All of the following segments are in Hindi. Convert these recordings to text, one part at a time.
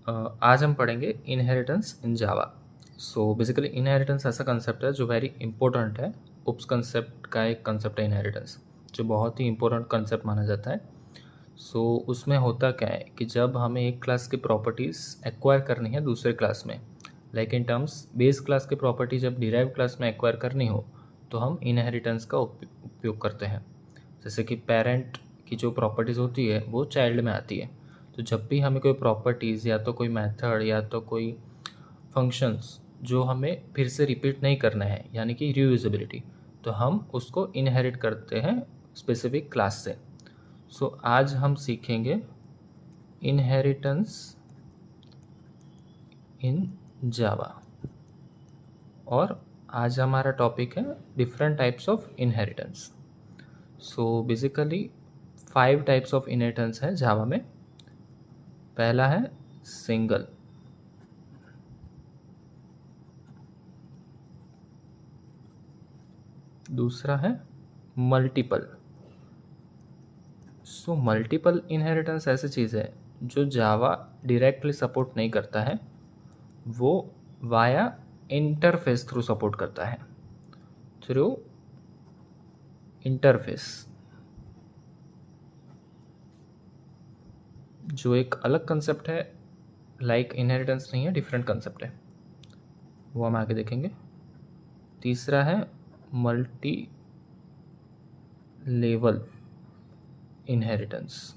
आज हम पढ़ेंगे inheritance in Java. So basically inheritance ऐसा कंसेप्ट है जो वेरी इंपॉर्टेंट है। उप्स कंसेप्ट का एक कंसेप्ट है इनहेरिटेंस, जो बहुत ही इंपॉर्टेंट कंसेप्ट माना जाता है। सो उसमें होता क्या है कि जब हमें एक क्लास की प्रॉपर्टीज़ एक्वायर करनी है दूसरे क्लास में, like in terms base class की प्रॉपर्टी जब डिराइव क्लास में एक्वायर करनी हो तो हम इनहेरिटेंस का उपयोग करते हैं। जैसे कि पेरेंट की जो प्रॉपर्टीज़ होती है वो चाइल्ड में आती है, तो जब भी हमें कोई प्रॉपर्टीज़ या तो कोई मेथड या तो कोई फंक्शंस जो हमें फिर से रिपीट नहीं करना है, यानी कि रीयूजेबिलिटी, तो हम उसको इनहेरिट करते हैं स्पेसिफिक क्लास से। सो आज हम सीखेंगे इनहेरिटेंस इन जावा, और आज हमारा टॉपिक है different types of inheritance. So basically 5 types of inheritance है जावा में। पहला है सिंगल, दूसरा है मल्टीपल। सो मल्टीपल इनहेरिटेंस ऐसी चीज़ है जो जावा डायरेक्टली सपोर्ट नहीं करता है, वो वाया इंटरफेस थ्रू सपोर्ट करता है, थ्रू इंटरफेस, जो एक अलग कंसेप्ट है। लाइक इनहेरिटेंस नहीं है, डिफरेंट कंसेप्ट है, वो हम आगे देखेंगे। तीसरा है मल्टी लेवल इनहेरिटेंस।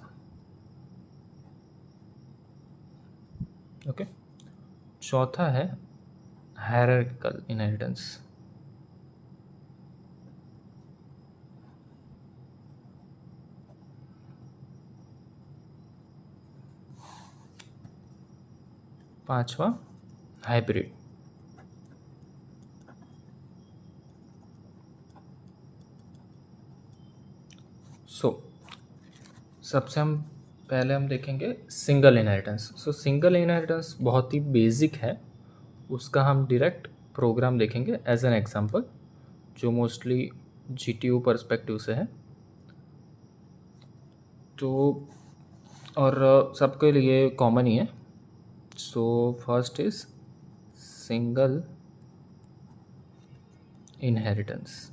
ओके। चौथा है हायरार्किकल इनहेरिटेंस। पांचवा हाइब्रिड। सबसे पहले हम देखेंगे single inheritance. So single inheritance बहुत ही बेसिक है, उसका हम डायरेक्ट प्रोग्राम देखेंगे एज एन एग्जांपल, जो मोस्टली जीटीयू पर्सपेक्टिव से है। तो और सबके लिए कॉमन ही है। So first is single inheritance.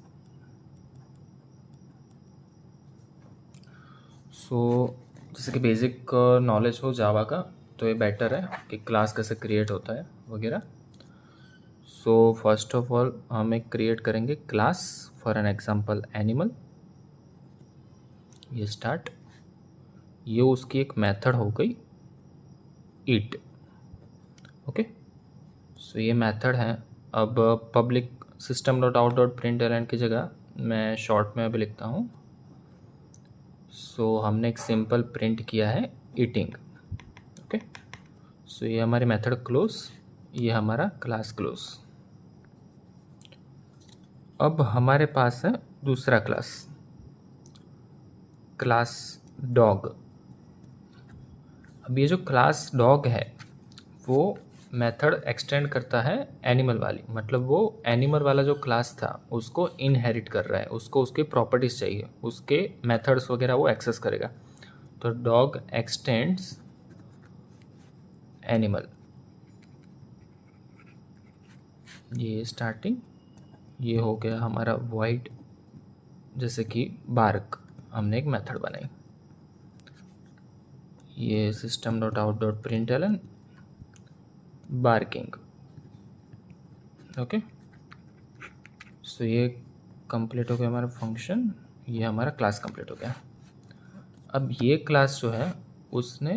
So जैसे कि बेसिक नॉलेज हो जावा का तो ये बेटर है कि क्लास कैसे क्रिएट होता है वगैरह। सो फर्स्ट ऑफ ऑल हम एक क्रिएट करेंगे class for an example animal. ये स्टार्ट, ये उसकी एक मेथड हो गई ईट। ओके। सो ये मेथड है। अब public system dot out dot println की जगह मैं शॉर्ट में अभी लिखता हूँ। सो हमने एक सिंपल प्रिंट किया है ईटिंग। ओके। सो ये हमारी मेथड क्लोज, ये हमारा क्लास क्लोज। अब हमारे पास है दूसरा क्लास, क्लास डॉग। अब ये जो क्लास डॉग है वो मेथड एक्सटेंड करता है एनिमल वाली, मतलब वो एनिमल वाला जो क्लास था उसको इनहेरिट कर रहा है, उसको उसकी प्रॉपर्टीज़ चाहिए, उसके मेथड्स वगैरह वो एक्सेस करेगा। तो डॉग एक्सटेंड्स एनिमल, ये स्टार्टिंग, ये हो गया हमारा वॉइड, जैसे कि बार्क, हमने एक मेथड बनाई। ये system dot out dot println barking. Okay. So ये कंप्लीट हो गया हमारा फंक्शन, ये हमारा क्लास कंप्लीट हो गया। अब ये क्लास जो है उसने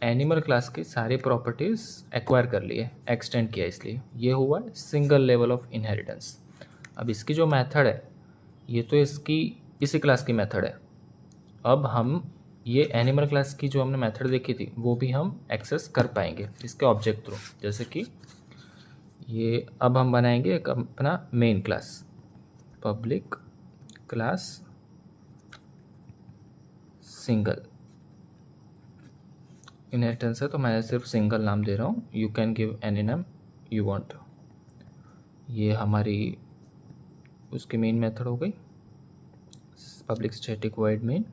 एनिमल क्लास की सारी प्रॉपर्टीज़ एक्वायर कर ली है, एक्सटेंड किया, इसलिए ये हुआ सिंगल लेवल ऑफ इनहेरिटेंस। अब इसकी जो मेथड है ये तो इसकी इसी क्लास की मेथड है। अब हम ये एनिमल क्लास की जो हमने मेथड देखी थी वो भी हम एक्सेस कर पाएंगे इसके ऑब्जेक्ट थ्रू। जैसे कि ये अब हम बनाएंगे एक अपना main class, public class single. Inheritance है तो मैं सिर्फ सिंगल नाम दे रहा हूँ, you can give any name you want. ये हमारी उसकी मेन मेथड हो गई, public static void main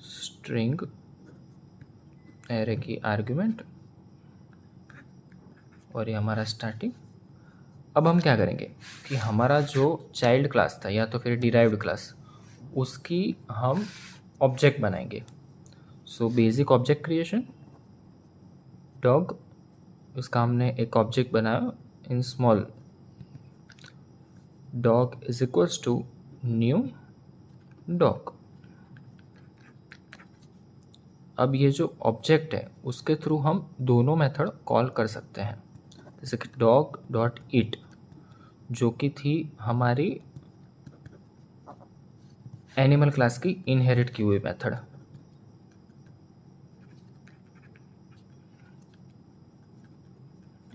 string array की आर्ग्यूमेंट और ये हमारा स्टार्टिंग। अब हम क्या करेंगे कि हमारा जो चाइल्ड क्लास था या तो फिर डिराइव्ड क्लास, उसकी हम ऑब्जेक्ट बनाएंगे। So basic object creation, dog, उसका हमने एक ऑब्जेक्ट बनाया in small, dog is equals to new dog. अब ये जो ऑब्जेक्ट है उसके थ्रू हम दोनों मेथड कॉल कर सकते हैं, जैसे कि डॉग डॉट ईट जो कि थी हमारी एनिमल क्लास की इनहेरिट की हुई मेथड।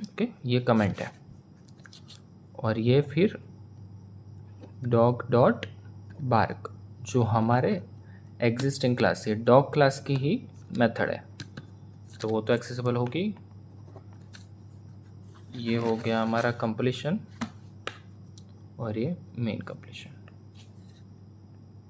ओके, ये कमेंट है। और ये फिर डॉग डॉट बार्क जो हमारे एग्जिस्टिंग क्लास है, डॉग क्लास की ही मेथड है, तो वो तो एक्सेसिबल होगी। ये हो गया हमारा कंप्लीशन और ये मेन कंप्लीशन।